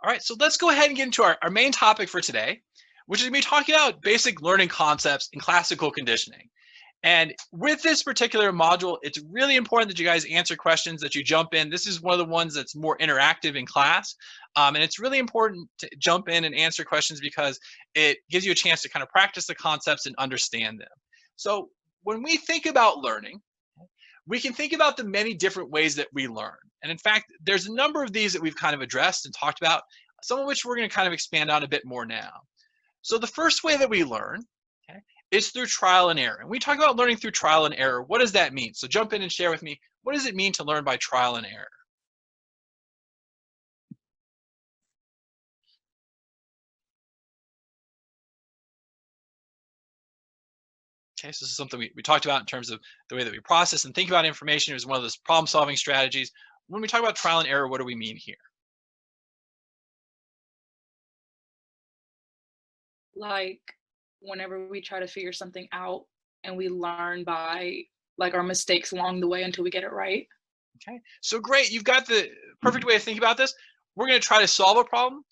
All right, so let's go ahead and get into our main topic for today, which is going to be talking about basic learning concepts in classical conditioning. And with this particular module, it's really important that you guys answer questions, that you jump in. This is one of the ones that's more interactive in class. And it's really important to jump in and answer questions because it gives you a chance to kind of practice the concepts and understand them. So when we think about learning, we can think about the many different ways that we learn. And in fact, there's a number of these that we've kind of addressed and talked about, some of which we're going to kind of expand on a bit more now. So the first way that we learn, okay, is through trial and error. And we talk about learning through trial and error. What does that mean? So jump in and share with me, what does it mean to learn by trial and error? Okay, so this is something we talked about in terms of the way that we process and think about information. It was one of those problem-solving strategies. When we talk about trial and error, what do we mean here? Like whenever we try to figure something out and we learn by like our mistakes along the way until we get it right. Okay, so great. You've got the perfect way to think about this. We're going to try to solve a problem.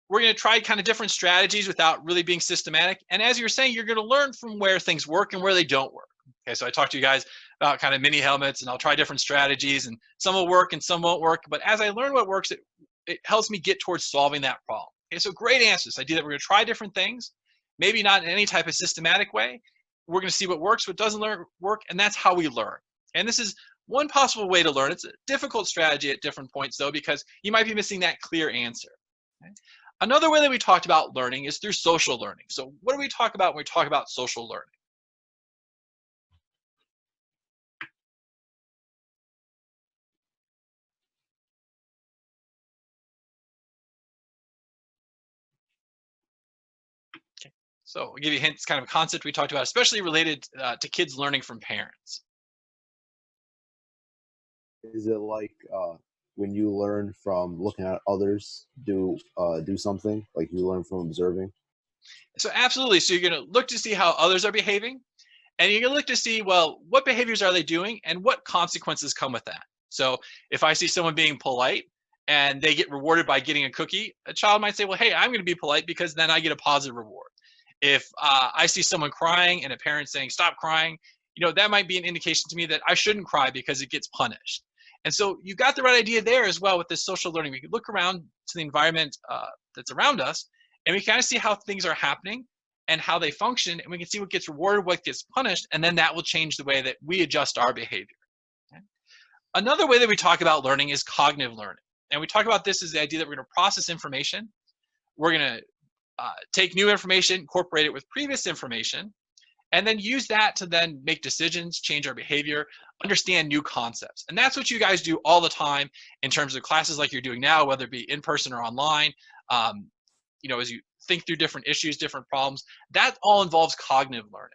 We're going to try kind of different strategies without really being systematic. And as you're saying, you're going to learn from where things work and where they don't work. Okay, so I talked to you guys about kind of mini helmets, and I'll try different strategies, and some will work and some won't work. But as I learn what works, it helps me get towards solving that problem. Okay, so great answer. This idea that we're going to try different things, maybe not in any type of systematic way. We're going to see what works, what doesn't work, and that's how we learn. And this is one possible way to learn. It's a difficult strategy at different points, though, because you might be missing that clear answer. Okay? Another way that we talked about learning is through social learning. So what do we talk about when we talk about social learning? Okay. So I'll give you a hint. It's kind of a concept we talked about, especially related to kids learning from parents. Is it like when you learn from looking at others do something, like you learn from observing? So absolutely. So you're going to look to see how others are behaving, and you're going to look to see, well, what behaviors are they doing and what consequences come with that. So if I see someone being polite and they get rewarded by getting a cookie, a child might say, well, hey, I'm going to be polite because then I get a positive reward. If I see someone crying and a parent saying, stop crying, that might be an indication to me that I shouldn't cry because it gets punished. And so you got the right idea there as well with this social learning. We can look around to the environment that's around us, and we kind of see how things are happening and how they function, and we can see what gets rewarded, what gets punished, and then that will change the way that we adjust our behavior. Okay? Another way that we talk about learning is cognitive learning. And we talk about this as the idea that we're going to process information. We're going to take new information, incorporate it with previous information, and then use that to then make decisions, change our behavior, understand new concepts. And that's what you guys do all the time in terms of classes like you're doing now, whether it be in person or online. As you think through different issues, different problems, that all involves cognitive learning.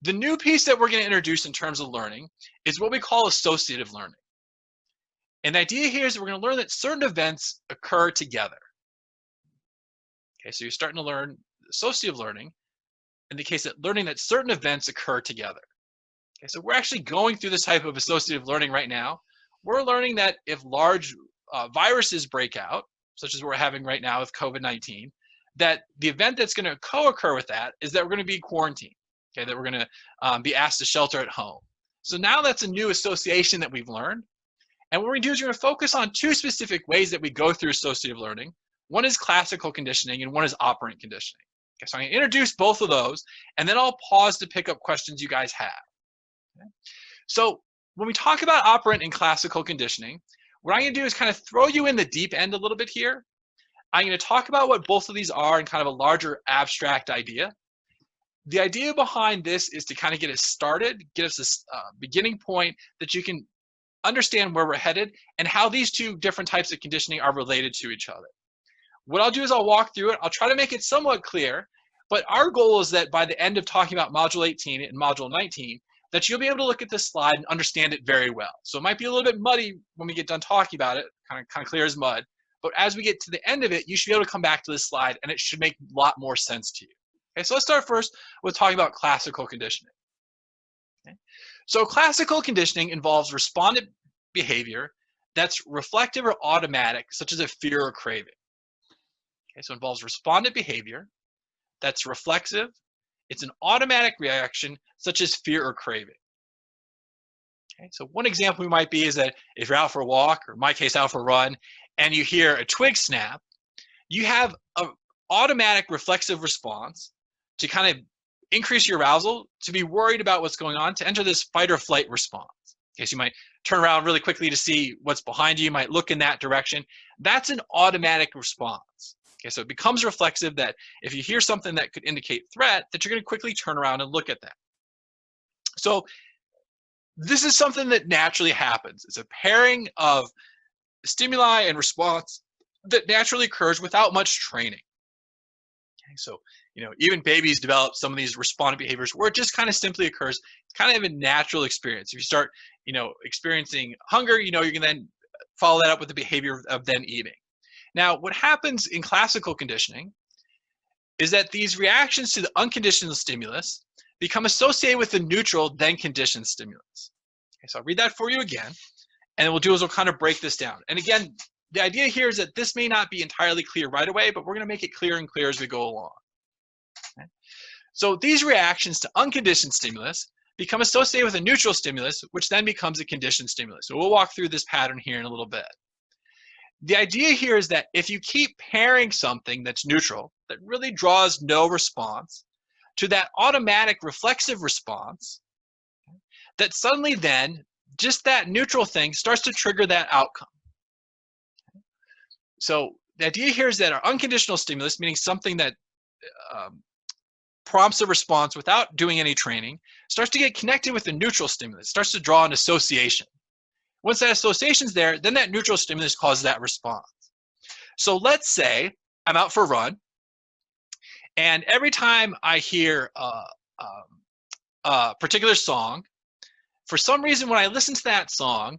The new piece that we're going to introduce in terms of learning is what we call associative learning. And the idea here is we're going to learn that certain events occur together. Okay, so you're starting to learn associative learning in the case that learning that certain events occur together. Okay, so we're actually going through this type of associative learning right now. We're learning that if large viruses break out, such as we're having right now with COVID-19, that the event that's going to co-occur with that is that we're going to be quarantined, okay, that we're going to be asked to shelter at home. So now that's a new association that we've learned. And what we're going to do is we're going to focus on two specific ways that we go through associative learning. One is classical conditioning and one is operant conditioning. Okay, so I'm going to introduce both of those, and then I'll pause to pick up questions you guys have. Okay? So when we talk about operant and classical conditioning, what I'm going to do is kind of throw you in the deep end a little bit here. I'm going to talk about what both of these are in kind of a larger abstract idea. The idea behind this is to kind of get us started, get us this beginning point that you can understand where we're headed and how these two different types of conditioning are related to each other. What I'll do is I'll walk through it. I'll try to make it somewhat clear, but our goal is that by the end of talking about Module 18 and Module 19, that you'll be able to look at this slide and understand it very well. So it might be a little bit muddy when we get done talking about it, kind of clear as mud, but as we get to the end of it, you should be able to come back to this slide and it should make a lot more sense to you. Okay, so let's start first with talking about classical conditioning. Okay? So classical conditioning involves respondent behavior that's reflective or automatic, such as a fear or craving. Okay, so it involves respondent behavior that's reflexive. It's an automatic reaction, such as fear or craving. Okay, so one example we might be is that if you're out for a walk, or in my case, out for a run, and you hear a twig snap, you have an automatic reflexive response to kind of increase your arousal, to be worried about what's going on, to enter this fight or flight response. Okay, so you might turn around really quickly to see what's behind you. You might look in that direction. That's an automatic response. Okay, so it becomes reflexive that if you hear something that could indicate threat, that you're going to quickly turn around and look at that. So this is something that naturally happens. It's a pairing of stimuli and response that naturally occurs without much training. Okay, so even babies develop some of these respondent behaviors where it just kind of simply occurs. It's kind of a natural experience. If you start experiencing hunger, you can then follow that up with the behavior of then eating. Now, what happens in classical conditioning is that these reactions to the unconditional stimulus become associated with the neutral, then conditioned stimulus. Okay, so I'll read that for you again, and what we'll do is we'll kind of break this down. And again, the idea here is that this may not be entirely clear right away, but we're going to make it clearer and clearer as we go along. Okay? So these reactions to unconditioned stimulus become associated with a neutral stimulus, which then becomes a conditioned stimulus. So we'll walk through this pattern here in a little bit. The idea here is that if you keep pairing something that's neutral, that really draws no response, to that automatic reflexive response, that suddenly then, just that neutral thing starts to trigger that outcome. So the idea here is that our unconditional stimulus, meaning something that prompts a response without doing any training, starts to get connected with the neutral stimulus, starts to draw an association. Once that association's there, then that neutral stimulus causes that response. So let's say I'm out for a run, and every time I hear a particular song, for some reason when I listen to that song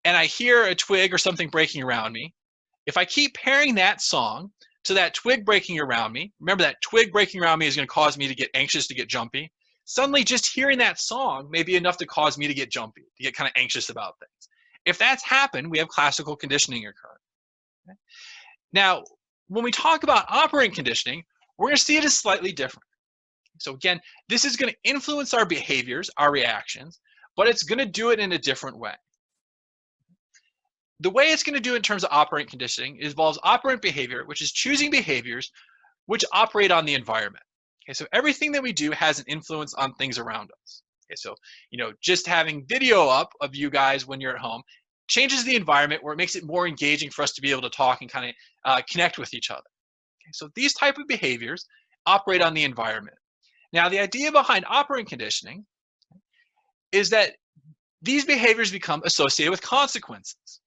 and I hear a twig or something breaking around me, if I keep pairing that song to that twig breaking around me, remember that twig breaking around me is going to cause me to get anxious, to get jumpy. Suddenly just hearing that song may be enough to cause me to get jumpy, to get kind of anxious about things. If that's happened, we have classical conditioning occurring. Okay? Now, when we talk about operant conditioning, we're going to see it as slightly different. So again, this is going to influence our behaviors, our reactions, but it's going to do it in a different way. The way it's going to do it in terms of operant conditioning involves operant behavior, which is choosing behaviors which operate on the environment. Okay, so everything that we do has an influence on things around us. Okay, so just having video up of you guys when you're at home changes the environment, where it makes it more engaging for us to be able to talk and kind of connect with each other. Okay, so these type of behaviors operate on the environment. Now, the idea behind operant conditioning is that these behaviors become associated with consequences.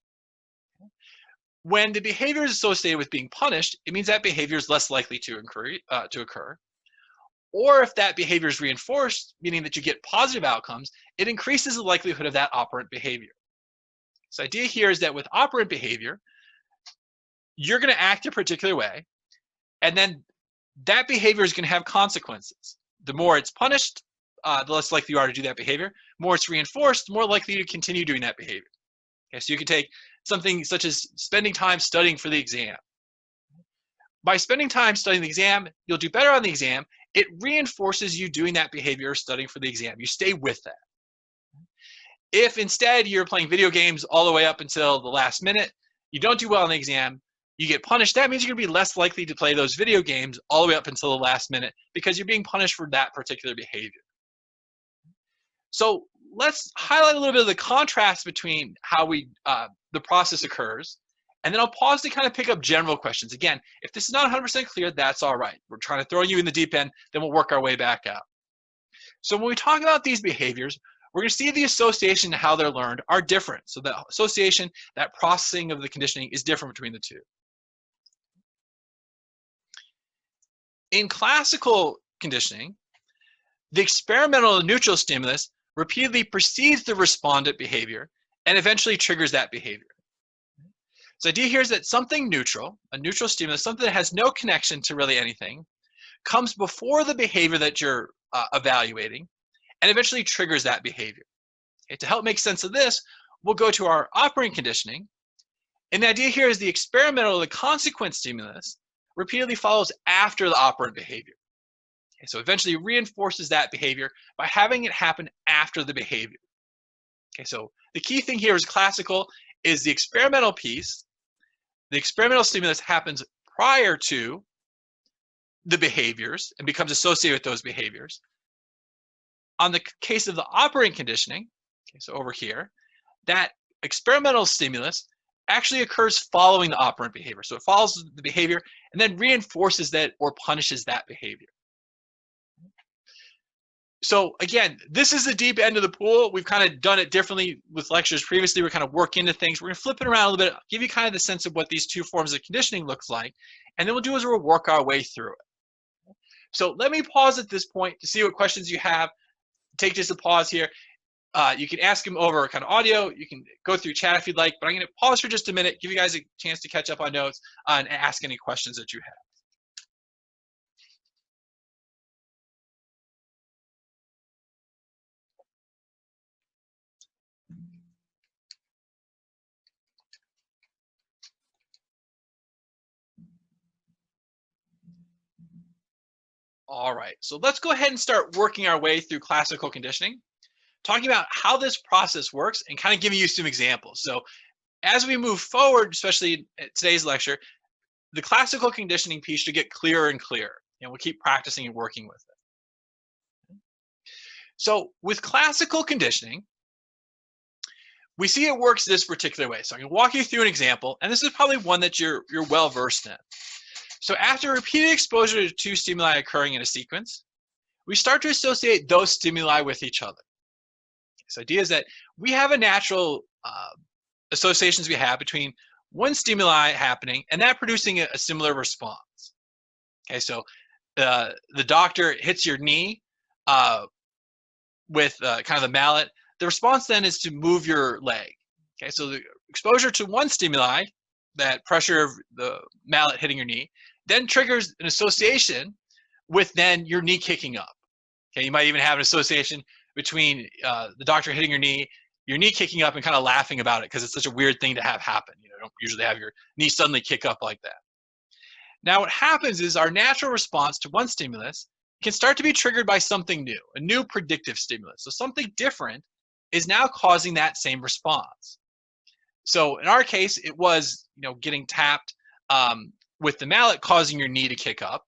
When the behavior is associated with being punished, it means that behavior is less likely to occur. Or if that behavior is reinforced, meaning that you get positive outcomes, it increases the likelihood of that operant behavior. So the idea here is that with operant behavior, you're going to act a particular way, and then that behavior is going to have consequences. The more it's punished, the less likely you are to do that behavior. The more it's reinforced, the more likely to continue doing that behavior. Okay, so you can take something such as spending time studying for the exam. By spending time studying the exam, you'll do better on the exam. It reinforces you doing that behavior or studying for the exam. You stay with that. If instead you're playing video games all the way up until the last minute, you don't do well on the exam, you get punished, that means you're going to be less likely to play those video games all the way up until the last minute because you're being punished for that particular behavior. So let's highlight a little bit of the contrast between how the process occurs, and then I'll pause to kind of pick up general questions. Again, if this is not 100% clear, that's all right. We're trying to throw you in the deep end, then we'll work our way back out. So when we talk about these behaviors, we're going to see the association and how they're learned are different. So the association, that processing of the conditioning is different between the two. In classical conditioning, the experimental and neutral stimulus repeatedly precedes the respondent behavior and eventually triggers that behavior. So the idea here is that something neutral, a neutral stimulus, something that has no connection to really anything, comes before the behavior that you're evaluating and eventually triggers that behavior. Okay, to help make sense of this, we'll go to our operant conditioning. And the idea here is the experimental, the consequent stimulus repeatedly follows after the operant behavior. Okay, so eventually reinforces that behavior by having it happen after the behavior. Okay, so the key thing here is classical is the experimental piece. The experimental stimulus happens prior to the behaviors and becomes associated with those behaviors. On the case of the operant conditioning, okay, so over here, that experimental stimulus actually occurs following the operant behavior. So it follows the behavior and then reinforces that or punishes that behavior. So again, this is the deep end of the pool. We've kind of done it differently with lectures previously. We're kind of working into things. We're going to flip it around a little bit, give you kind of the sense of what these two forms of conditioning looks like. And then we'll do is we'll work our way through it. So let me pause at this point to see what questions you have. Take just a pause here. You can ask them over kind of audio. You can go through chat if you'd like, but I'm going to pause for just a minute, give you guys a chance to catch up on notes and ask any questions that you have. All right, so let's go ahead and start working our way through classical conditioning, talking about how this process works and kind of giving you some examples. So as we move forward, especially in today's lecture, the classical conditioning piece should get clearer and clearer, and we'll keep practicing and working with it. So with classical conditioning, we see it works this particular way. So I'm going to walk you through an example, and this is probably one that you're well versed in. So after repeated exposure to two stimuli occurring in a sequence, we start to associate those stimuli with each other. So the idea is that we have a natural associations we have between one stimuli happening and that producing a similar response. Okay, so the doctor hits your knee with kind of the mallet. The response then is to move your leg. Okay, so the exposure to one stimuli, that pressure of the mallet hitting your knee, then triggers an association with then your knee kicking up. Okay, you might even have an association between the doctor hitting your knee kicking up and kind of laughing about it because it's such a weird thing to have happen. You don't usually have your knee suddenly kick up like that. Now what happens is our natural response to one stimulus can start to be triggered by something new, a new predictive stimulus. So something different is now causing that same response. So in our case, it was getting tapped with the mallet causing your knee to kick up.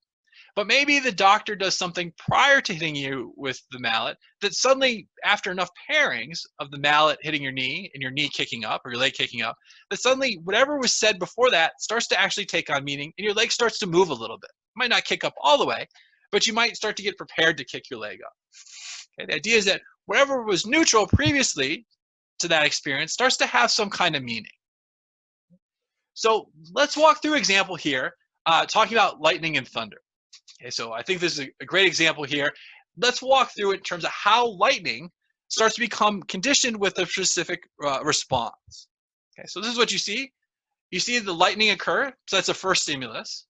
But maybe the doctor does something prior to hitting you with the mallet that suddenly, after enough pairings of the mallet hitting your knee and your knee kicking up or your leg kicking up, that suddenly whatever was said before that starts to actually take on meaning and your leg starts to move a little bit. It might not kick up all the way, but you might start to get prepared to kick your leg up. Okay, the idea is that whatever was neutral previously to that experience starts to have some kind of meaning. So let's walk through an example here, talking about lightning and thunder. Okay, so I think this is a great example here. Let's walk through it in terms of how lightning starts to become conditioned with a specific response. Okay, so this is what you see. You see the lightning occur, so that's the first stimulus.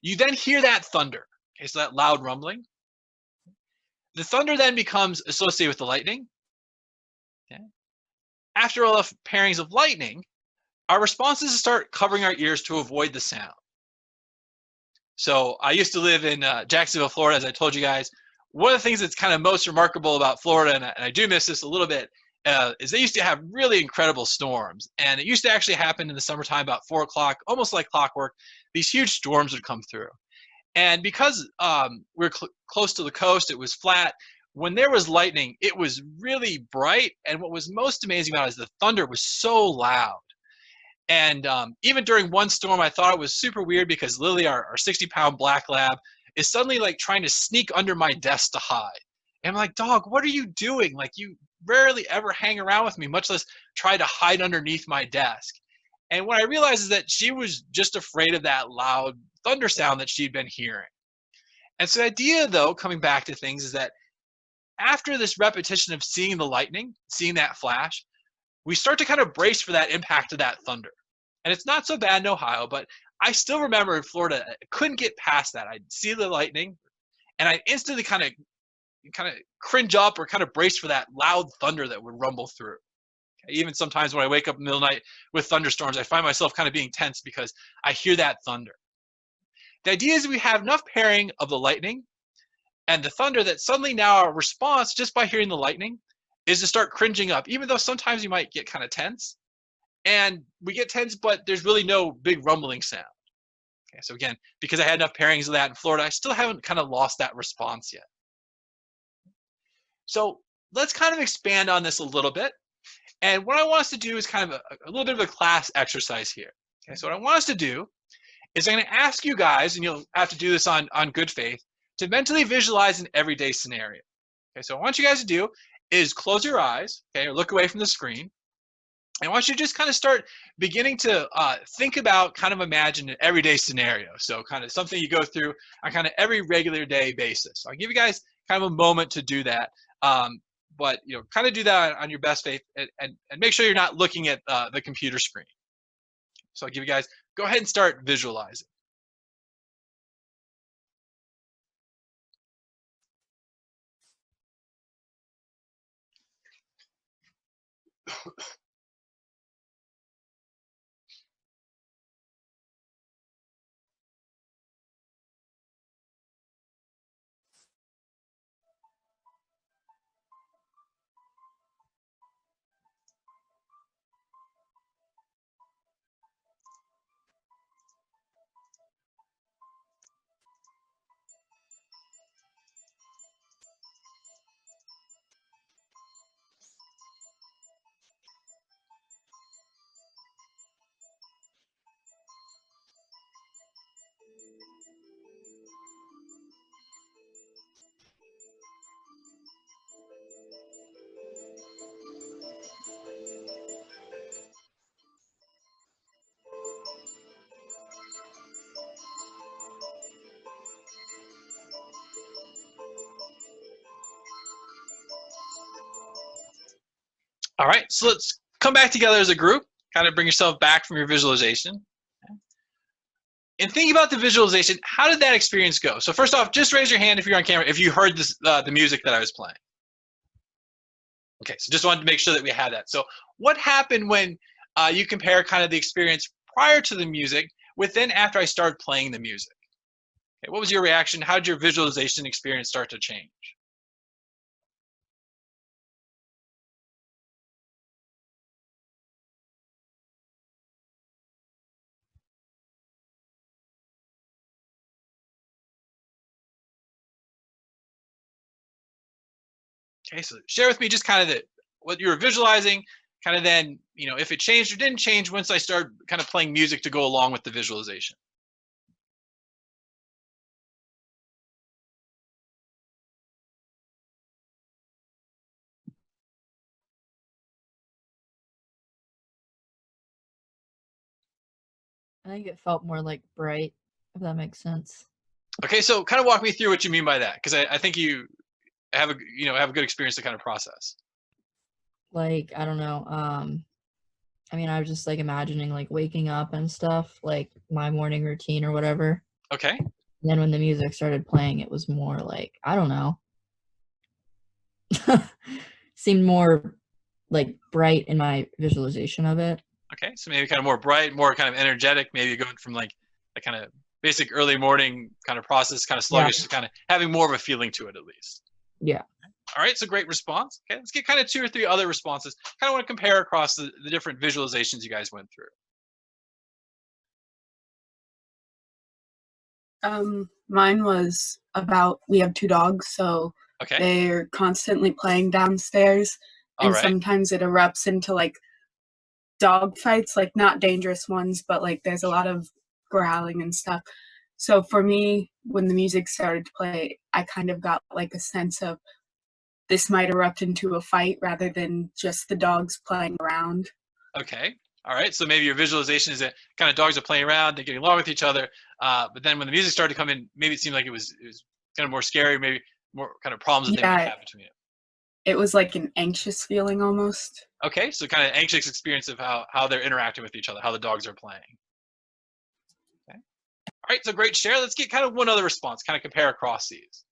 You then hear that thunder, okay, so that loud rumbling. The thunder then becomes associated with the lightning. Okay. After enough pairings of lightning, our responses start covering our ears to avoid the sound. So I used to live in Jacksonville, Florida, as I told you guys. One of the things that's kind of most remarkable about Florida, and I do miss this a little bit, is they used to have really incredible storms. And it used to actually happen in the summertime about 4 o'clock, almost like clockwork. These huge storms would come through. And because we're close to the coast, it was flat. When there was lightning, it was really bright. And what was most amazing about it is the thunder was so loud. And even during one storm, I thought it was super weird because Lily, our 60-pound black lab, is suddenly like trying to sneak under my desk to hide. And I'm like, dog, what are you doing? Like, you rarely ever hang around with me, much less try to hide underneath my desk. And what I realized is that she was just afraid of that loud thunder sound that she'd been hearing. And so the idea, though, coming back to things, is that after this repetition of seeing the lightning, seeing that flash, we start to kind of brace for that impact of that thunder. And it's not so bad in Ohio, but I still remember in Florida, I couldn't get past that. I'd see the lightning and I'd instantly kind of cringe up or kind of brace for that loud thunder that would rumble through. Even sometimes when I wake up in the middle of the night with thunderstorms, I find myself kind of being tense because I hear that thunder. The idea is we have enough pairing of the lightning and the thunder that suddenly now our response just by hearing the lightning is to start cringing up, even though sometimes you might get kind of tense. And we get tense, but there's really no big rumbling sound. Okay, so again, because I had enough pairings of that in Florida, I still haven't kind of lost that response yet. So let's kind of expand on this a little bit. And what I want us to do is kind of a little bit of a class exercise here. Okay, so what I want us to do is I'm going to ask you guys, and you'll have to do this on good faith, to mentally visualize an everyday scenario. Okay, so what I want you guys to do is close your eyes, okay, or look away from the screen. And I want you to just kind of start beginning to think about, kind of imagine an everyday scenario. So kind of something you go through on kind of every regular day basis. So I'll give you guys kind of a moment to do that. But kind of do that on your best faith, and make sure you're not looking at the computer screen. So I'll give you guys, go ahead and start visualizing. All right, so let's come back together as a group, kind of bring yourself back from your visualization. And think about the visualization. How did that experience go? So first off, just raise your hand if you're on camera, if you heard this, the music that I was playing. Okay, so just wanted to make sure that we had that. So what happened when you compare kind of the experience prior to the music with then after I started playing the music? Okay, what was your reaction? How did your visualization experience start to change? Okay, so share with me just kind of what you were visualizing, kind of then, if it changed or didn't change once I started kind of playing music to go along with the visualization. I think it felt more like bright, if that makes sense. Okay, so kind of walk me through what you mean by that, because I think you have a good experience to kind of process. Like, I don't know. I mean, I was just like imagining like waking up and stuff, like my morning routine or whatever. Okay. And then when the music started playing, it was more like, I don't know. Seemed more like bright in my visualization of it. Okay, so maybe kind of more bright, more kind of energetic, maybe going from like a kind of basic early morning kind of process, kind of sluggish, to kind of having more of a feeling to it at least. Yeah. All right, so great response. Okay, let's get kind of 2 or 3 other responses. Kind of want to compare across the different visualizations you guys went through. Mine was about, we have 2 dogs, so Okay. they're constantly playing downstairs, and All right. sometimes it erupts into like dog fights, like not dangerous ones, but like there's a lot of growling and stuff. So for me, when the music started to play, I kind of got like a sense of this might erupt into a fight rather than just the dogs playing around. Okay. All right. So maybe your visualization is that kind of dogs are playing around, they're getting along with each other. But then when the music started to come in, maybe it seemed like it was kind of more scary, maybe more kind of problems that they might have between it. It was like an anxious feeling almost. Okay. So kind of anxious experience of how they're interacting with each other, how the dogs are playing. Okay. All right. So great share. Let's get kind of one other response, kind of compare across these.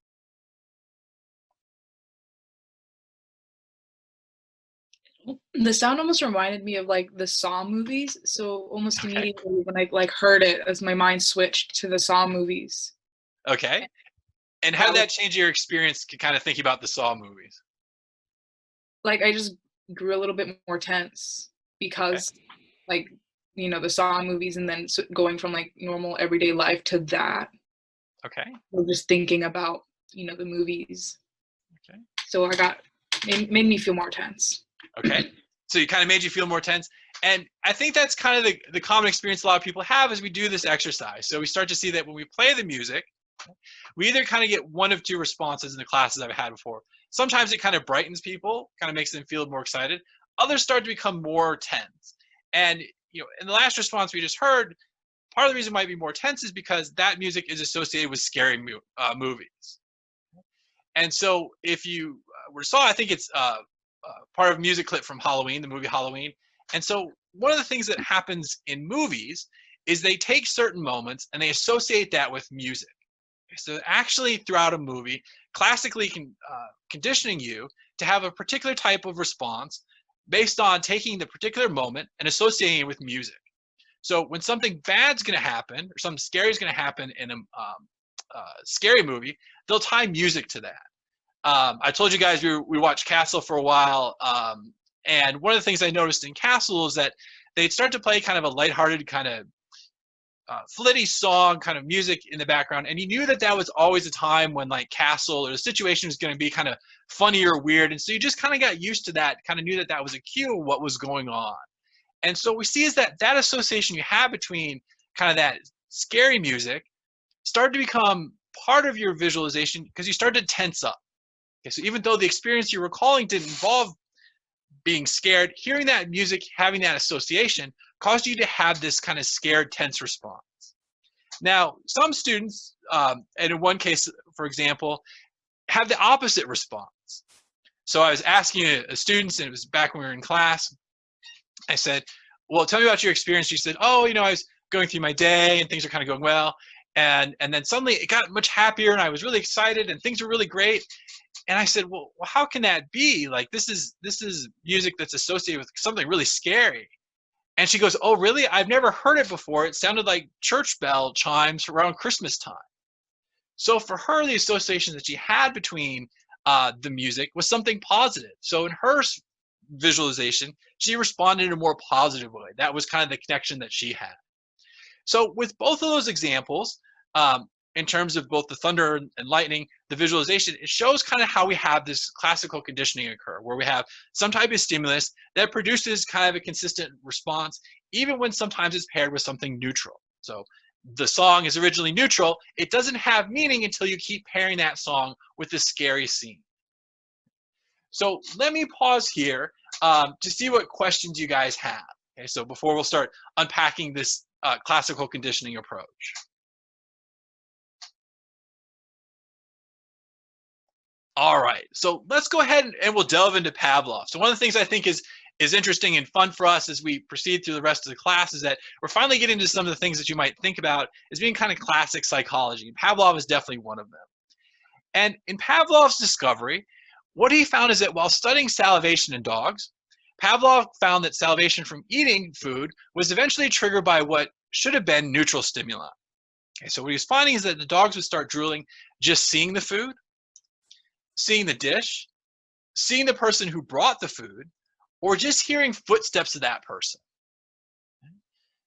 The sound almost reminded me of like the Saw movies. So almost Okay. immediately when I like heard it, as my mind switched to the Saw movies. Okay. And how did that change your experience kind of thinking about the Saw movies? Like I just grew a little bit more tense because like, you know, the Saw movies and then going from like normal everyday life to that. Okay. Or just thinking about, you know, the movies. Okay. So it made me feel more tense. Okay. So it kind of made you feel more tense. And I think that's kind of the common experience a lot of people have as we do this exercise. So we start to see that when we play the music, we either kind of get one of two responses in the classes I've had before. Sometimes it kind of brightens people, kind of makes them feel more excited. Others start to become more tense. And you know, in the last response we just heard, part of the reason it might be more tense is because that music is associated with scary movies. And so if you were saw, I think it's part of a music clip from Halloween, the movie Halloween. And so one of the things that happens in movies is they take certain moments and they associate that with music. So actually throughout a movie, classically conditioning you to have a particular type of response based on taking the particular moment and associating it with music. So when something bad's going to happen or something scary is going to happen in a scary movie, they'll tie music to that. I told you guys we watched Castle for a while, and one of the things I noticed in Castle is that they'd start to play kind of a lighthearted kind of flitty song kind of music in the background, and you knew that that was always a time when like Castle or the situation was going to be kind of funny or weird, and so you just kind of got used to that, kind of knew that that was a cue of what was going on. And so we see is that that association you have between kind of that scary music started to become part of your visualization because you started to tense up. Okay, so even though the experience you're recalling didn't involve being scared, hearing that music, having that association caused you to have this kind of scared, tense response. Now, some students, and in one case, for example, have the opposite response. So I was asking a student, and it was back when we were in class, I said, well, tell me about your experience. She said, oh, you know, I was going through my day and things are kind of going well. And then suddenly it got much happier and I was really excited and things were really great. And I said, well, how can that be? Like, this is music that's associated with something really scary. And she goes, oh, really? I've never heard it before. It sounded like church bell chimes around Christmas time. So for her, the association that she had between the music was something positive. So in her visualization, she responded in a more positive way. That was kind of the connection that she had. So with both of those examples, in terms of both the thunder and lightning, the visualization, it shows kind of how we have this classical conditioning occur, where we have some type of stimulus that produces kind of a consistent response, even when sometimes it's paired with something neutral. So the song is originally neutral. It doesn't have meaning until you keep pairing that song with the scary scene. So let me pause here to see what questions you guys have. Okay, so before we'll start unpacking this classical conditioning approach. All right, so let's go ahead and we'll delve into Pavlov. So one of the things I think is interesting and fun for us as we proceed through the rest of the class is that we're finally getting into some of the things that you might think about as being kind of classic psychology. Pavlov is definitely one of them. And in Pavlov's discovery, what he found is that while studying salivation in dogs, Pavlov found that salivation from eating food was eventually triggered by what should have been neutral stimuli. Okay, so what he was finding is that the dogs would start drooling just seeing the food, seeing the dish, seeing the person who brought the food, or just hearing footsteps of that person.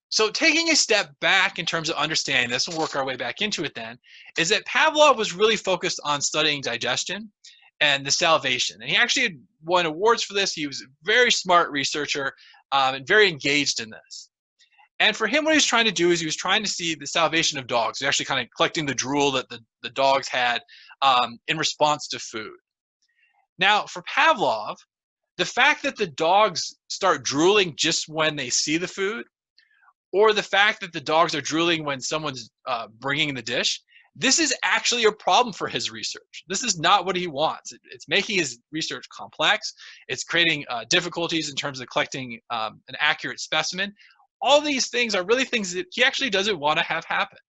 So taking a step back in terms of understanding this, we'll work our way back into it then, is that Pavlov was really focused on studying digestion and the salivation. And he actually had won awards for this. He was a very smart researcher and very engaged in this. And for him, what he was trying to do is he was trying to see the salivation of dogs. He was actually kind of collecting the drool that the dogs had in response to food. Now, for Pavlov, the fact that the dogs start drooling just when they see the food, or the fact that the dogs are drooling when someone's bringing the dish, this is actually a problem for his research. This is not what he wants. It's making his research complex. It's creating difficulties in terms of collecting an accurate specimen. All these things are really things that he actually doesn't want to have happen.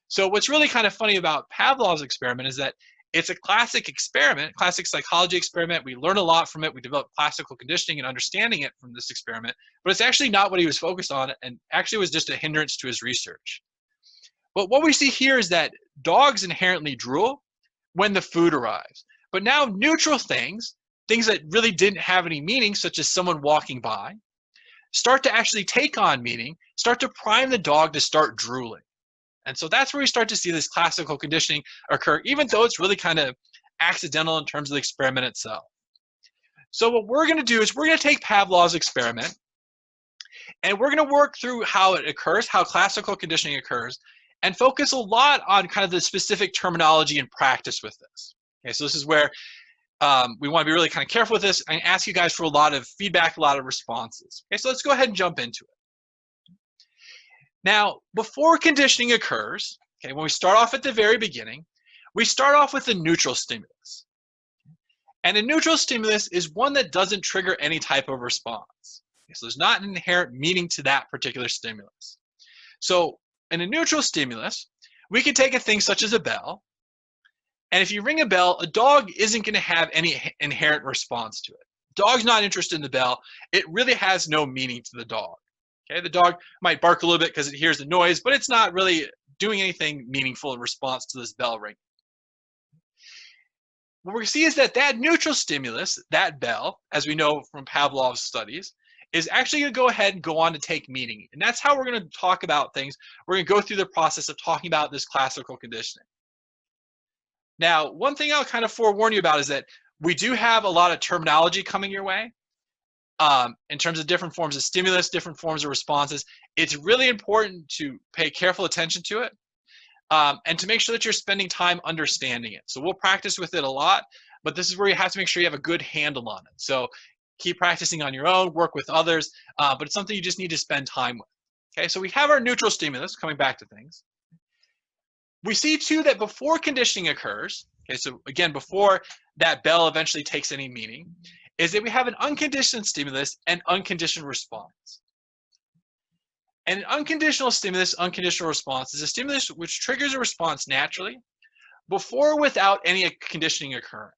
So what's really kind of funny about Pavlov's experiment is that It's a classic experiment, classic psychology experiment. We learn a lot from it. We develop classical conditioning and understanding it from this experiment, but it's actually not what he was focused on, and actually was just a hindrance to his research. But what we see here is that dogs inherently drool when the food arrives. But now neutral things that really didn't have any meaning, such as someone walking by, start to actually take on meaning, start to prime the dog to start drooling. And so that's where we start to see this classical conditioning occur, even though it's really kind of accidental in terms of the experiment itself. So what we're going to do is we're going to take Pavlov's experiment, and we're going to work through how it occurs, how classical conditioning occurs, and focus a lot on kind of the specific terminology and practice with this. Okay, so this is where we want to be really kind of careful with this and ask you guys for a lot of feedback, a lot of responses. Okay, so let's go ahead and jump into it. Now, before conditioning occurs, okay, when we start off at the very beginning, we start off with a neutral stimulus. And a neutral stimulus is one that doesn't trigger any type of response. Okay, so there's not an inherent meaning to that particular stimulus. So in a neutral stimulus, we can take a thing such as a bell, and if you ring a bell, a dog isn't going to have any inherent response to it. Dog's not interested in the bell. It really has no meaning to the dog. Okay, the dog might bark a little bit because it hears the noise, but it's not really doing anything meaningful in response to this bell ring. What we see is that that neutral stimulus, that bell, as we know from Pavlov's studies, is actually going to go ahead and go on to take meaning. And that's how we're going to talk about things. We're going to go through the process of talking about this classical conditioning. Now, one thing I'll kind of forewarn you about is that we do have a lot of terminology coming your way in terms of different forms of stimulus, different forms of responses. It's really important to pay careful attention to it and to make sure that you're spending time understanding it. So we'll practice with it a lot, but this is where you have to make sure you have a good handle on it. So keep practicing on your own, work with others, but it's something you just need to spend time with. Okay, so we have our neutral stimulus, coming back to things. We see too that before conditioning occurs, okay, so again, before that bell eventually takes any meaning, is that we have an unconditioned stimulus and unconditioned response. And an unconditional stimulus, unconditional response is a stimulus which triggers a response naturally before or without any conditioning occurring.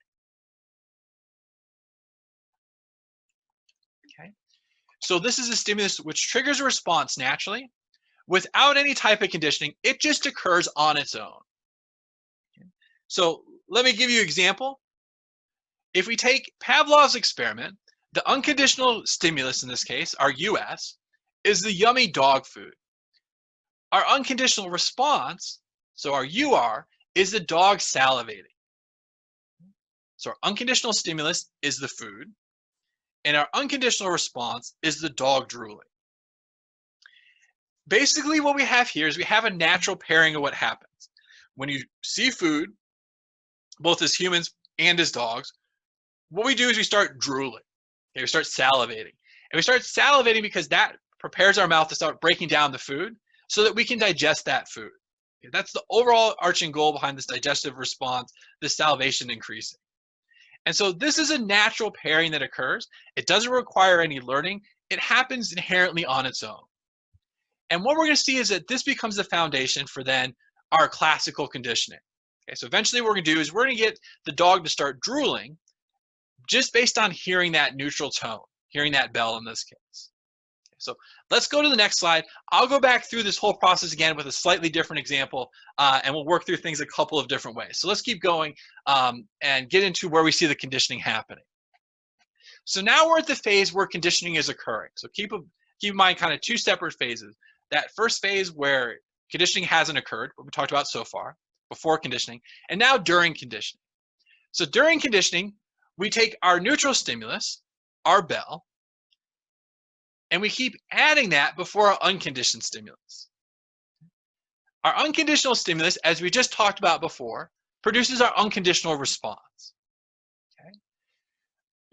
Okay, so this is a stimulus which triggers a response naturally without any type of conditioning. It just occurs on its own. Okay. So let me give you an example. If we take Pavlov's experiment, the unconditional stimulus in this case, our US, is the yummy dog food. Our unconditional response, so our UR, is the dog salivating. So our unconditional stimulus is the food, and our unconditional response is the dog drooling. Basically what we have here is we have a natural pairing of what happens. When you see food, both as humans and as dogs, what we do is we start drooling. Okay, we start salivating. And we start salivating because that prepares our mouth to start breaking down the food so that we can digest that food. Okay, that's the overall arching goal behind this digestive response, this salivation increasing. And so this is a natural pairing that occurs. It doesn't require any learning. It happens inherently on its own. And what we're going to see is that this becomes the foundation for then our classical conditioning. Okay, so eventually what we're going to do is we're going to get the dog to start drooling just based on hearing that neutral tone, hearing that bell in this case. Okay, so let's go to the next slide. I'll go back through this whole process again with a slightly different example, and we'll work through things a couple of different ways. So let's keep going and get into where we see the conditioning happening. So now we're at the phase where conditioning is occurring. So keep in mind kind of two separate phases. That first phase where conditioning hasn't occurred, what we talked about so far, before conditioning, and now during conditioning. So during conditioning, we take our neutral stimulus, our bell, and we keep adding that before our unconditioned stimulus. Our unconditional stimulus, as we just talked about before, produces our unconditional response. Okay?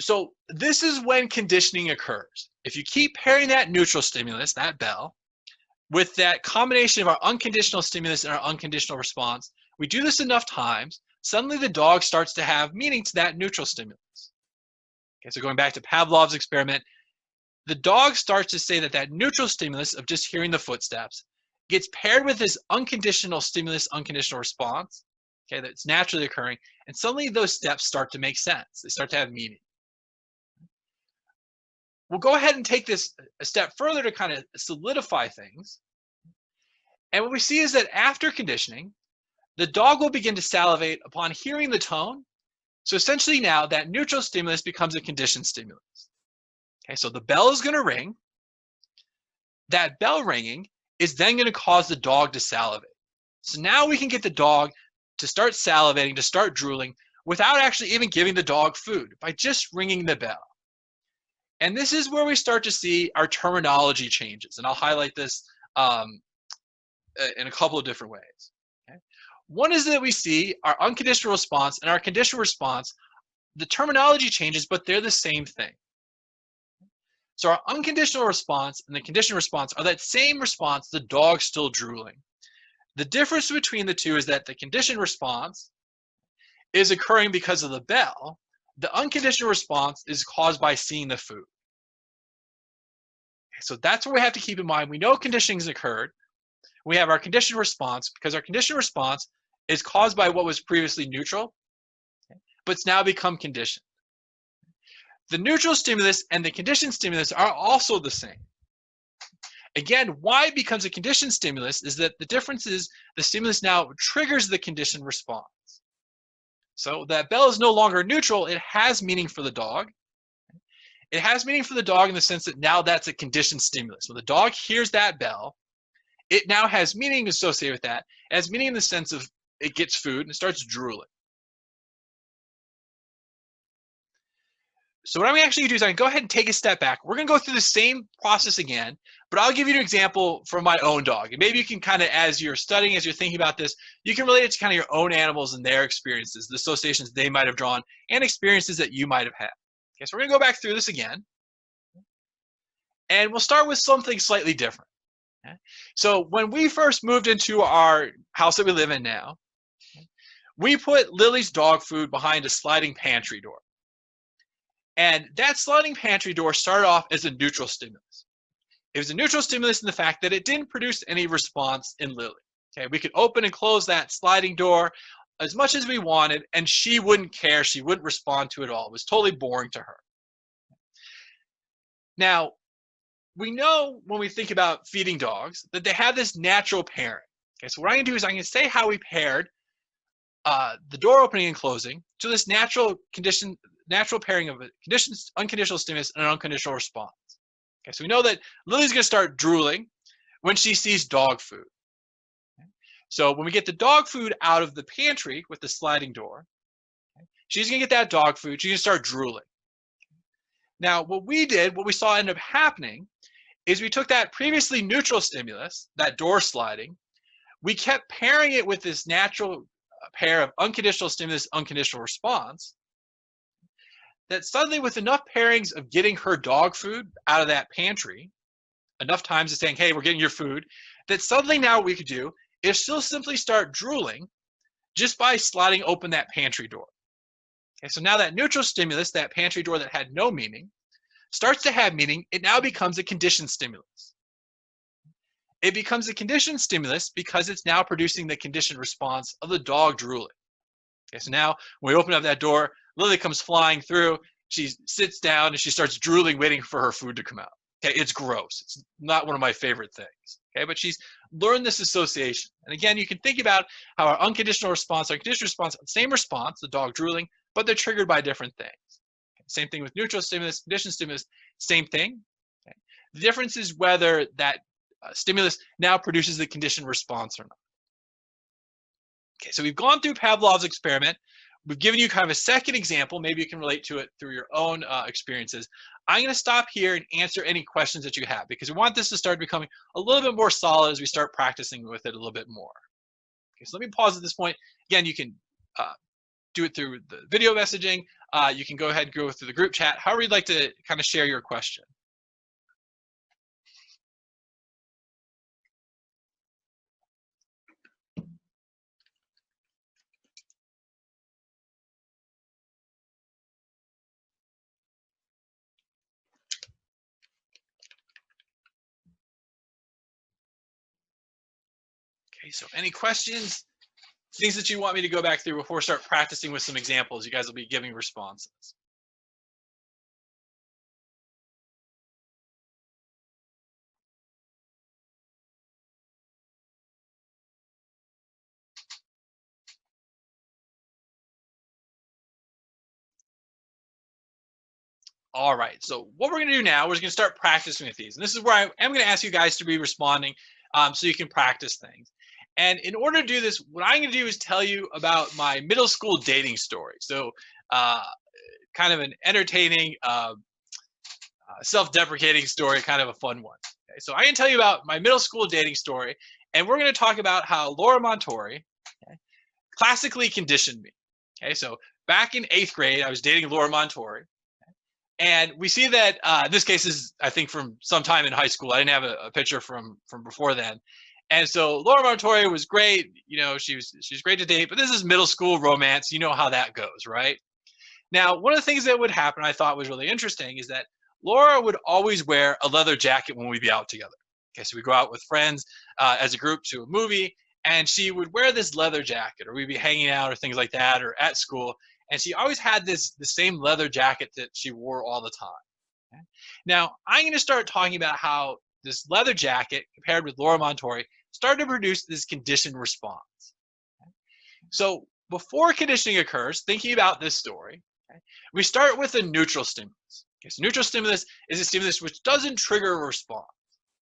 So this is when conditioning occurs. If you keep pairing that neutral stimulus, that bell, with that combination of our unconditional stimulus and our unconditional response, we do this enough times, suddenly the dog starts to have meaning to that neutral stimulus. Okay, so going back to Pavlov's experiment, the dog starts to say that that neutral stimulus of just hearing the footsteps gets paired with this unconditional stimulus, unconditional response. okay, that's naturally occurring, and suddenly those steps start to make sense. They start to have meaning. We'll go ahead and take this a step further to kind of solidify things. And what we see is that after conditioning, the dog will begin to salivate upon hearing the tone. So essentially now that neutral stimulus becomes a conditioned stimulus. Okay, so the bell is going to ring. That bell ringing is then going to cause the dog to salivate. So now we can get the dog to start salivating, to start drooling, without actually even giving the dog food, by just ringing the bell. And this is where we start to see our terminology changes. And I'll highlight this in a couple of different ways. Okay? One is that we see our unconditional response and our conditional response, the terminology changes, but they're the same thing. So our unconditional response and the conditional response are that same response, the dog still drooling. The difference between the two is that the conditioned response is occurring because of the bell. The unconditional response is caused by seeing the food. So that's what we have to keep in mind. We know conditioning has occurred. We have our conditioned response because our conditioned response is caused by what was previously neutral, but it's now become conditioned. The neutral stimulus and the conditioned stimulus are also the same. Again, why it becomes a conditioned stimulus is that the difference is the stimulus now triggers the conditioned response. So that bell is no longer neutral. It has meaning for the dog. It has meaning for the dog in the sense that now that's a conditioned stimulus. When the dog hears that bell, it now has meaning associated with that. It has meaning in the sense of it gets food and it starts drooling. So what I'm actually going to do is I can go ahead and take a step back. We're going to go through the same process again, but I'll give you an example from my own dog. And maybe you can kind of, as you're studying, as you're thinking about this, you can relate it to kind of your own animals and their experiences, the associations they might have drawn, and experiences that you might have had. Okay, so we're going to go back through this again. And we'll start with something slightly different. Okay? So when we first moved into our house that we live in now, we put Lily's dog food behind a sliding pantry door. And that sliding pantry door started off as a neutral stimulus. It was a neutral stimulus in the fact that it didn't produce any response in Lily. Okay, we could open and close that sliding door as much as we wanted, and she wouldn't care. She wouldn't respond to it all. It was totally boring to her. Now, we know when we think about feeding dogs that they have this natural pairing. Okay, so what I'm going to do is I'm going to say how we paired the door opening and closing to this natural pairing of a unconditional stimulus and an unconditional response. Okay, so we know that Lily's going to start drooling when she sees dog food. Okay? So when we get the dog food out of the pantry with the sliding door, okay, she's going to get that dog food. She's going to start drooling. Now, what we saw end up happening is we took that previously neutral stimulus, that door sliding, we kept pairing it with this natural pair of unconditional stimulus, unconditional response, that suddenly with enough pairings of getting her dog food out of that pantry, enough times of saying, hey, we're getting your food, that suddenly now what we could do is still simply start drooling just by sliding open that pantry door. Okay, so now that neutral stimulus, that pantry door that had no meaning, starts to have meaning. It now becomes a conditioned stimulus. It becomes a conditioned stimulus because it's now producing the conditioned response of the dog drooling. Okay, so now when we open up that door, Lily comes flying through. She sits down and she starts drooling, waiting for her food to come out. Okay, it's gross. It's not one of my favorite things. Okay, but she's learned this association. And again, you can think about how our unconditional response, our conditional response, same response, the dog drooling, but they're triggered by different things. Okay, same thing with neutral stimulus, conditioned stimulus, same thing. Okay. The difference is whether that stimulus now produces the conditioned response or not. Okay, so we've gone through Pavlov's experiment. We've given you kind of a second example. Maybe you can relate to it through your own experiences. I'm going to stop here and answer any questions that you have because we want this to start becoming a little bit more solid as we start practicing with it a little bit more. Okay, so let me pause at this point. Again, you can do it through the video messaging. You can go ahead and go through the group chat, however you'd like to kind of share your question. Okay, so any questions? things that you want me to go back through before we start practicing with some examples? You guys will be giving responses. All right, so what we're gonna do now, we're gonna start practicing with these. And this is where I am gonna ask you guys to be responding so you can practice things. And in order to do this, what I'm gonna do is tell you about my middle school dating story. So kind of an entertaining, self-deprecating story, kind of a fun one. Okay, so I can tell you about my middle school dating story, and we're gonna talk about how Laura Montori classically conditioned me. Okay, so back in 8th grade, I was dating Laura Montori. And we see that this case is, I think, from sometime in high school. I didn't have a picture from before then. And so Laura Montoya was great. You know, she's great to date, but this is middle school romance. You know how that goes, right? Now, one of the things that would happen, I thought was really interesting, is that Laura would always wear a leather jacket when we'd be out together. Okay, so we go out with friends as a group to a movie, and she would wear this leather jacket, or we'd be hanging out or things like that, or at school. And she always had the same leather jacket that she wore all the time. Okay? Now, I'm going to start talking about how this leather jacket, compared with Laura Montori, started to produce this conditioned response. Okay? So before conditioning occurs, thinking about this story, okay, we start with a neutral stimulus. Okay, so neutral stimulus is a stimulus which doesn't trigger a response.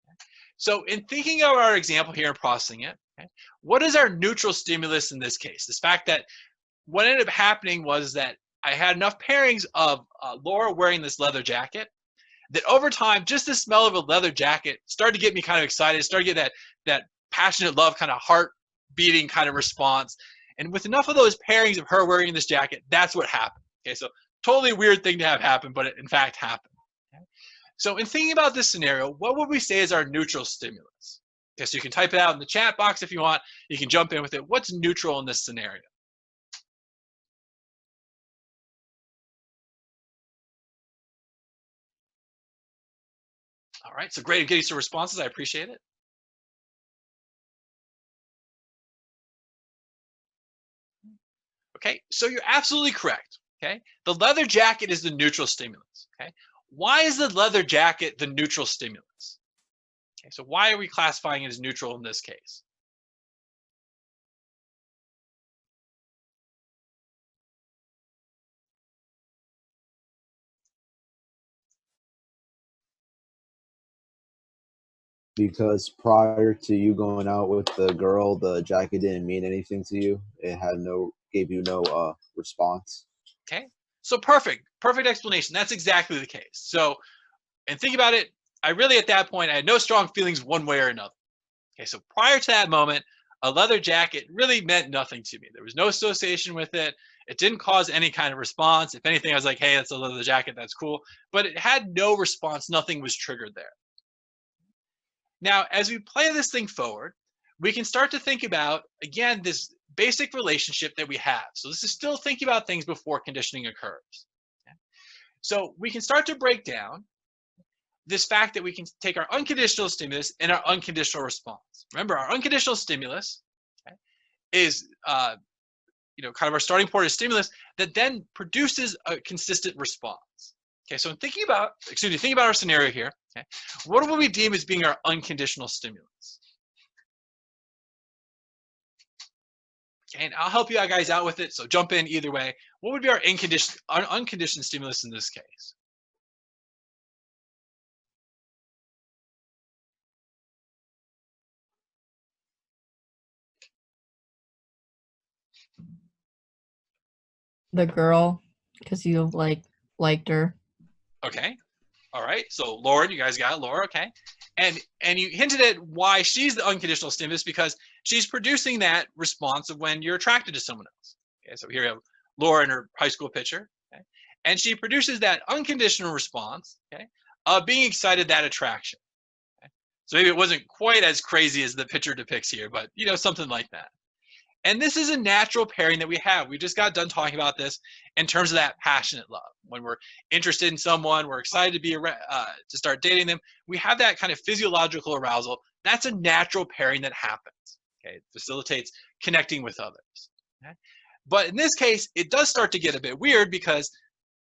Okay? So in thinking of our example here and processing it, okay, what is our neutral stimulus in this case? This fact that what ended up happening was that I had enough pairings of Laura wearing this leather jacket that over time, just the smell of a leather jacket started to get me kind of excited, started to get that passionate love, kind of heart beating kind of response. And with enough of those pairings of her wearing this jacket, that's what happened. Okay, so totally weird thing to have happen, but it in fact happened. Okay? So in thinking about this scenario, what would we say is our neutral stimulus? Okay, so you can type it out in the chat box if you want. You can jump in with it. What's neutral in this scenario? All right, so great at getting some responses. I appreciate it. Okay, so you're absolutely correct. Okay, the leather jacket is the neutral stimulus. Okay, why is the leather jacket the neutral stimulus? Okay, so why are we classifying it as neutral in this case? Because prior to you going out with the girl, the jacket didn't mean anything to you. It had gave you no response. Okay, so perfect explanation. That's exactly the case. So, and think about it, I really at that point, I had no strong feelings one way or another. Okay, so prior to that moment, a leather jacket really meant nothing to me. There was no association with it. It didn't cause any kind of response. If anything, I was like, hey, that's a leather jacket, that's cool. But it had no response, nothing was triggered there. Now, as we play this thing forward, we can start to think about, again, this basic relationship that we have. So this is still thinking about things before conditioning occurs. Okay? So we can start to break down this fact that we can take our unconditional stimulus and our unconditional response. Remember, our unconditional stimulus, okay, is kind of our starting point of stimulus that then produces a consistent response. Okay, so in thinking about our scenario here, okay, what would we deem as being our unconditional stimulus? Okay, and I'll help you guys out with it, so jump in either way. What would be our unconditioned stimulus in this case? The girl, because you liked her. Okay. All right. So Lauren, you guys got it, Laura. Okay. And you hinted at why she's the unconditional stimulus, because she's producing that response of when you're attracted to someone else. Okay. So here we have Laura in her high school picture. Okay. And she produces that unconditional response, okay, of being excited, that attraction. Okay. So maybe it wasn't quite as crazy as the picture depicts here, but something like that. And this is a natural pairing that we have. We just got done talking about this in terms of that passionate love. When we're interested in someone, we're excited to be to start dating them. We have that kind of physiological arousal. That's a natural pairing that happens. Okay, it facilitates connecting with others. Okay? But in this case, it does start to get a bit weird because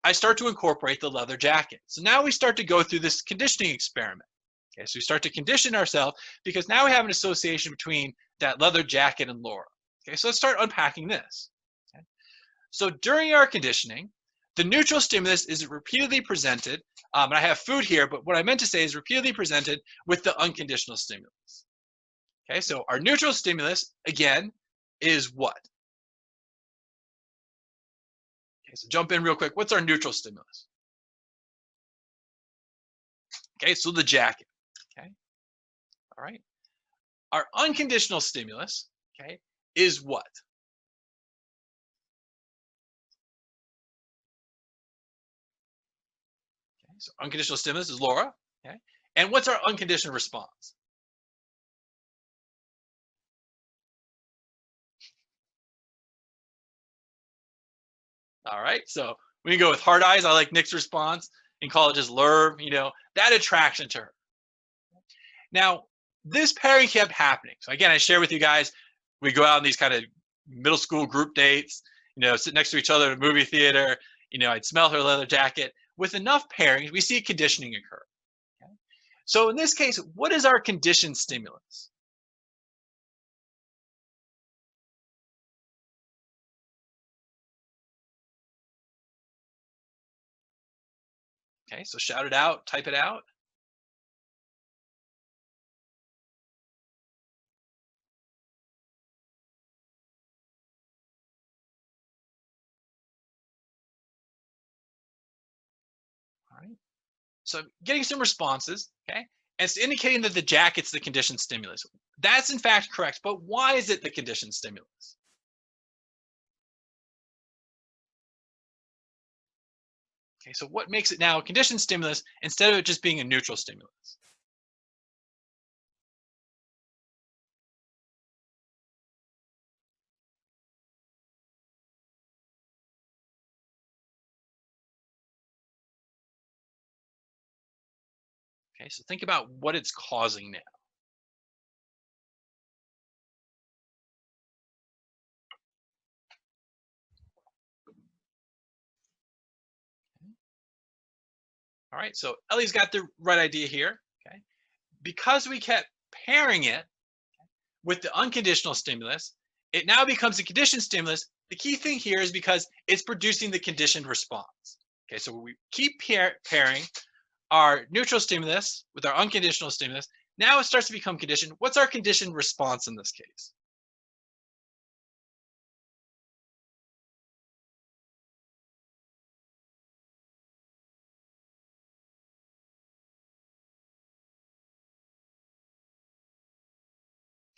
I start to incorporate the leather jacket. So now we start to go through this conditioning experiment. Okay, so we start to condition ourselves because now we have an association between that leather jacket and Laura. Okay, so let's start unpacking this. Okay? So during our conditioning, the neutral stimulus is repeatedly presented, and I have food here, but what I meant to say is repeatedly presented with the unconditional stimulus. Okay, so our neutral stimulus, again, is what? Okay, so jump in real quick. What's our neutral stimulus? Okay, so the jacket. Okay, all right. Our unconditional stimulus, okay, is what? Okay, so unconditional stimulus is Laura. Okay, and what's our unconditional response? All right, so we can go with hard eyes. I like Nick's response and call it just lure, that attraction to her. Now, this pairing kept happening. So again, I share with you guys, we go out on these kind of middle school group dates, sit next to each other at a movie theater. I'd smell her leather jacket. With enough pairings, we see conditioning occur. Okay? So in this case, what is our conditioned stimulus? Okay, so shout it out, type it out. All right. So I'm getting some responses, okay? And it's indicating that the jacket's the conditioned stimulus. That's in fact correct, but why is it the conditioned stimulus? Okay, so what makes it now a conditioned stimulus instead of it just being a neutral stimulus? Okay, so think about what it's causing now. All right, so Ellie's got the right idea here. Okay, because we kept pairing it with the unconditional stimulus, it now becomes a conditioned stimulus. The key thing here is because it's producing the conditioned response. Okay, so we keep pairing our neutral stimulus with our unconditional stimulus. Now it starts to become conditioned. What's our conditioned response in this case?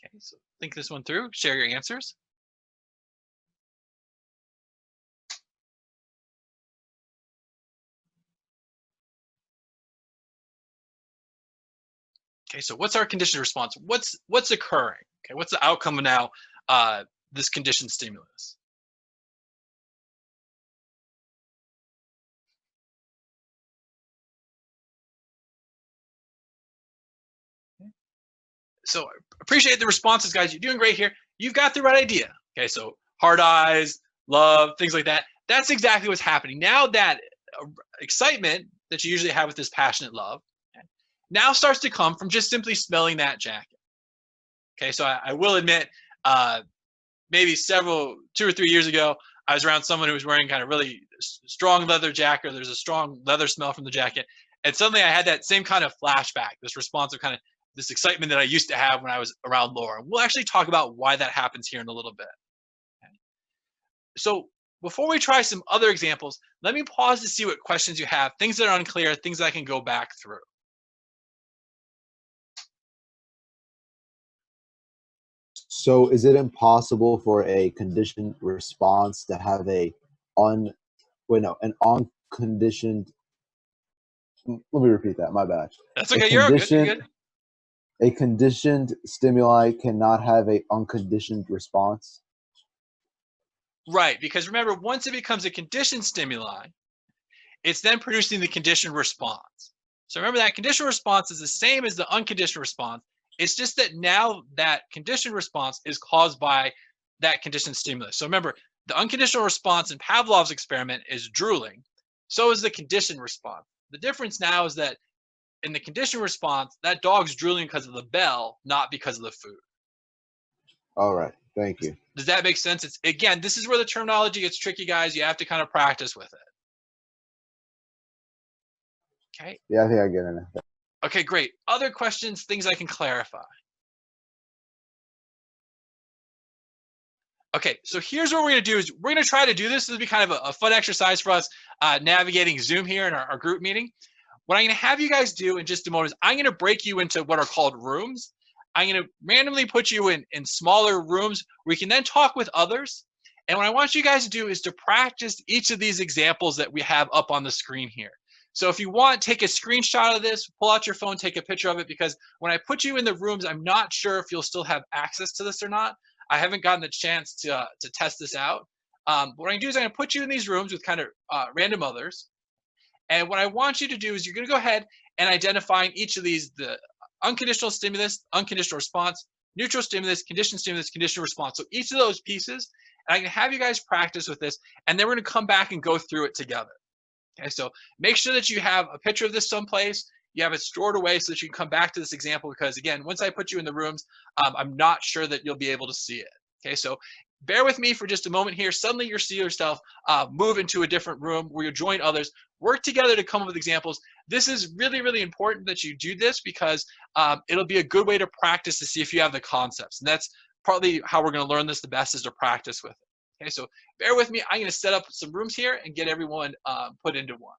Okay, so think this one through, share your answers. Okay, so what's our conditioned response? What's occurring? Okay, what's the outcome of now this conditioned stimulus? So appreciate the responses, guys. You're doing great here. You've got the right idea. Okay, so hard eyes, love, things like that. That's exactly what's happening. Now that excitement that you usually have with this passionate love, okay, now starts to come from just simply smelling that jacket. Okay, so I will admit, maybe 2 or 3 years ago, I was around someone who was wearing kind of really strong leather jacket. There's a strong leather smell from the jacket. And suddenly I had that same kind of flashback, this response of kind of this excitement that I used to have when I was around Laura. We'll actually talk about why that happens here in a little bit. Okay. So before we try some other examples, let me pause to see what questions you have, things that are unclear, things that I can go back through. So is it impossible for a conditioned response to have an unconditioned, let me repeat that, my bad. That's okay, you're good, you're good. A conditioned stimuli cannot have an unconditioned response? Right, because remember, once it becomes a conditioned stimuli, it's then producing the conditioned response. So remember that conditional response is the same as the unconditional response. It's just that now that conditioned response is caused by that conditioned stimulus. So remember, the unconditional response in Pavlov's experiment is drooling. So is the conditioned response. The difference now is that in the conditioned response, that dog's drooling because of the bell, not because of the food. All right. Thank you. Does that make sense? It's, again, this is where the terminology gets tricky, guys. You have to kind of practice with it. Okay. Yeah, I think I get it. Okay, great. Other questions, things I can clarify. Okay, so here's what we're going to do is we're going to try to do this. This will be kind of a fun exercise for us navigating Zoom here in our group meeting. What I'm going to have you guys do in just a moment is I'm going to break you into what are called rooms. I'm going to randomly put you in smaller rooms where you can then talk with others. And what I want you guys to do is to practice each of these examples that we have up on the screen here. So if you want, take a screenshot of this, pull out your phone, take a picture of it, because when I put you in the rooms, I'm not sure if you'll still have access to this or not. I haven't gotten the chance to test this out. What I'm going to do is I'm going to put you in these rooms with kind of random others. And what I want you to do is you're going to go ahead and identify in each of these the unconditional stimulus, unconditional response, neutral stimulus, conditional response. So each of those pieces, and I'm going to have you guys practice with this, and then we're going to come back and go through it together. Okay, so make sure that you have a picture of this someplace. You have it stored away so that you can come back to this example, because again, once I put you in the rooms, I'm not sure that you'll be able to see it. Okay, so bear with me for just a moment here. Suddenly you'll see yourself move into a different room where you'll join others, work together to come up with examples. This is really, really important that you do this, because it'll be a good way to practice to see if you have the concepts. And that's probably how we're going to learn this the best, is to practice with it. Okay, so bear with me. I'm going to set up some rooms here and get everyone put into one.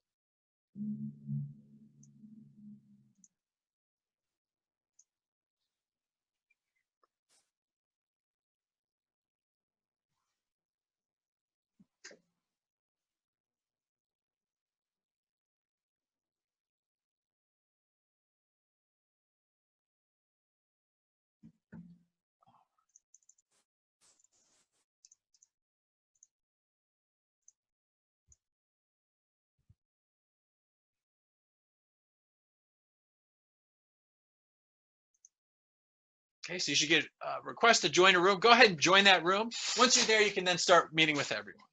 Okay, so you should get a request to join a room. Go ahead and join that room. Once you're there, you can then start meeting with everyone.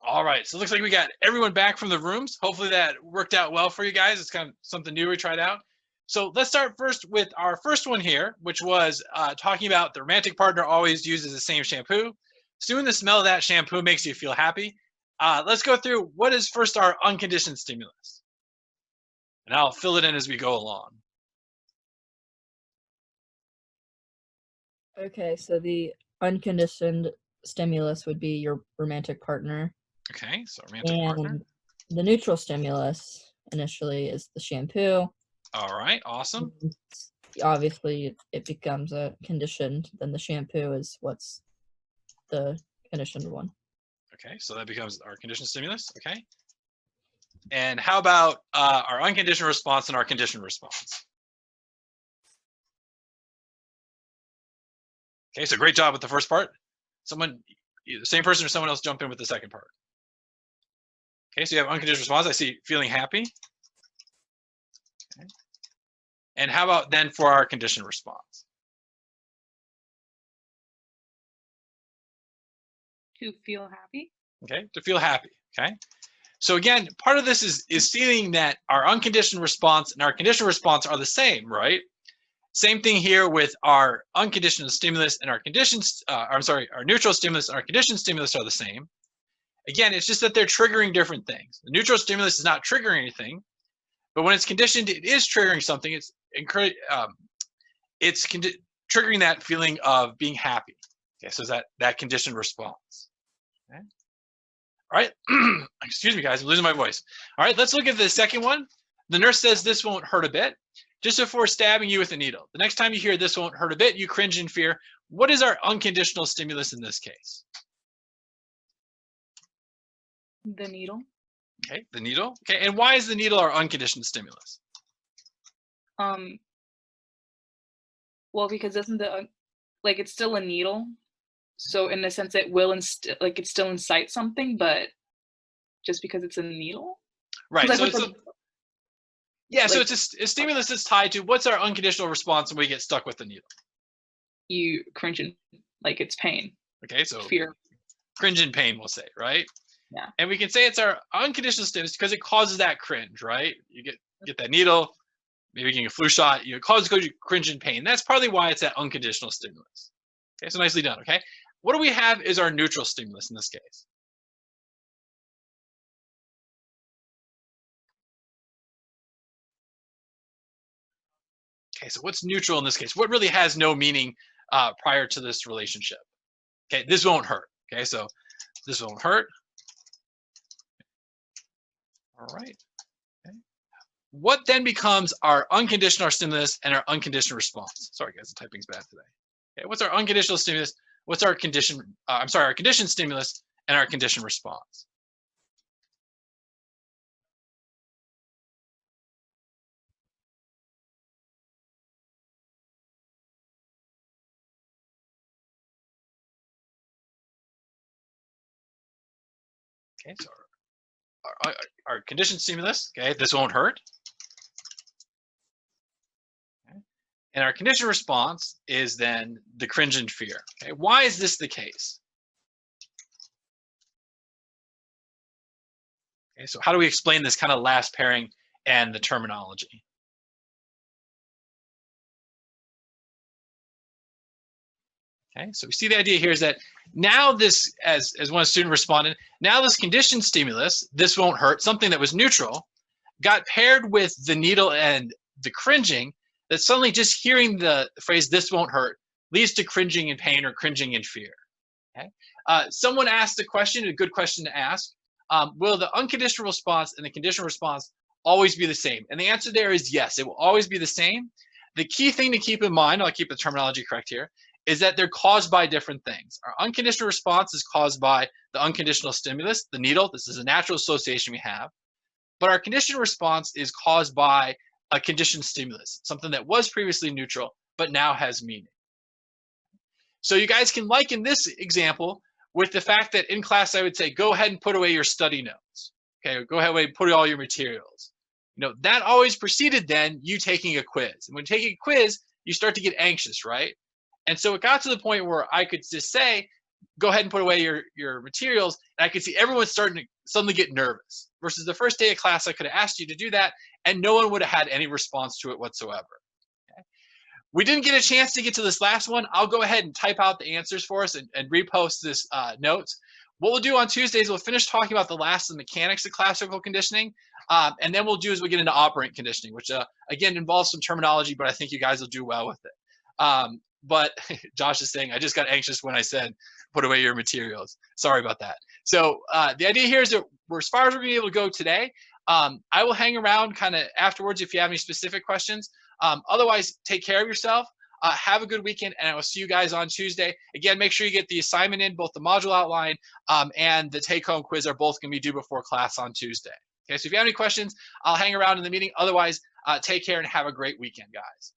All right, so it looks like we got everyone back from the rooms. Hopefully that worked out well for you guys. It's kind of something new we tried out. So let's start first with our first one here, which was talking about the romantic partner always uses the same shampoo. Soon the smell of that shampoo makes you feel happy. Let's go through what is first our unconditioned stimulus. And I'll fill it in as we go along. Okay, so the unconditioned stimulus would be your romantic partner. Okay, so romantic partner. And the neutral stimulus initially is the shampoo. All right, awesome. And obviously, it becomes a conditioned, then the shampoo is what's the conditioned one. Okay, so that becomes our conditioned stimulus. Okay. And how about our unconditioned response and our conditioned response? Okay, so great job with the first part. Someone, the same person or someone else jump in with the second part. Okay, so you have unconditional response. I see feeling happy. Okay. And how about then for our conditioned response? To feel happy. Okay, to feel happy. Okay. So again, part of this is seeing that our unconditioned response and our conditional response are the same, right? Same thing here with our unconditional stimulus and our conditions, our neutral stimulus and our conditioned stimulus are the same. Again, it's just that they're triggering different things. The neutral stimulus is not triggering anything, but when it's conditioned, it is triggering something. It's triggering that feeling of being happy. Okay, so that conditioned response. Okay. All right, excuse me guys, I'm losing my voice. All right, let's look at the second one. The nurse says this won't hurt a bit. Just before stabbing you with a needle. The next time you hear this won't hurt a bit, you cringe in fear. What is our unconditional stimulus in this case? The needle. Okay, the needle. Okay, and why is the needle our unconditioned stimulus? Well, because doesn't like it's still a needle, so in a sense it will it still incite something, but just because it's a needle. Right. Like so it's a stimulus that's tied to what's our unconditional response when we get stuck with the needle. You cringe in, like it's pain. Okay, so fear. Cringe in pain, we'll say, right? Yeah. And we can say it's our unconditional stimulus because it causes that cringe, right? You get that needle, maybe getting a flu shot, it causes you cringe in pain. That's partly why it's that unconditional stimulus. Okay, so nicely done, okay? What do we have is our neutral stimulus in this case. Okay, so what's neutral in this case? What really has no meaning prior to this relationship? Okay, this won't hurt. Okay, so this won't hurt. All right. Okay. What then becomes our unconditional stimulus and our unconditional response? Sorry, guys, the typing's bad today. Okay, what's our unconditional stimulus? What's our condition? Our conditioned stimulus and our conditioned response. Okay, so our conditioned stimulus, okay, this won't hurt. Okay. And our conditioned response is then the cringe and fear. Okay, why is this the case? Okay, so how do we explain this kind of last pairing and the terminology? Okay, so we see the idea here is that now this, as one student responded, now this conditioned stimulus, this won't hurt, something that was neutral, got paired with the needle and the cringing, that suddenly just hearing the phrase, this won't hurt, leads to cringing in pain or cringing in fear. Okay? Someone asked a question, a good question to ask, will the unconditional response and the conditional response always be the same? And the answer there is yes, it will always be the same. The key thing to keep in mind, I'll keep the terminology correct here, is that they're caused by different things. Our unconditional response is caused by the unconditional stimulus, the needle. This is a natural association we have. But our conditional response is caused by a conditioned stimulus, something that was previously neutral, but now has meaning. So you guys can liken this example with the fact that in class I would say, go ahead and put away your study notes. Okay, go ahead and put away all your materials. You know, that always preceded then you taking a quiz. And when taking a quiz, you start to get anxious, right? And so it got to the point where I could just say, go ahead and put away your materials. And I could see everyone starting to suddenly get nervous. Versus the first day of class, I could have asked you to do that, and no one would have had any response to it whatsoever. Okay? We didn't get a chance to get to this last one. I'll go ahead and type out the answers for us and repost this notes. What we'll do on Tuesdays, we'll finish talking about the last of the mechanics of classical conditioning. And then we'll do is we'll get into operant conditioning, which again involves some terminology, but I think you guys will do well with it. But Josh is saying, I just got anxious when I said, put away your materials. Sorry about that. So the idea here is that we're as far as we're going to be able to go today. I will hang around kind of afterwards if you have any specific questions. Otherwise, take care of yourself. Have a good weekend, and I will see you guys on Tuesday. Again, make sure you get the assignment in. Both the module outline and the take-home quiz are both going to be due before class on Tuesday. Okay, so if you have any questions, I'll hang around in the meeting. Otherwise, take care and have a great weekend, guys.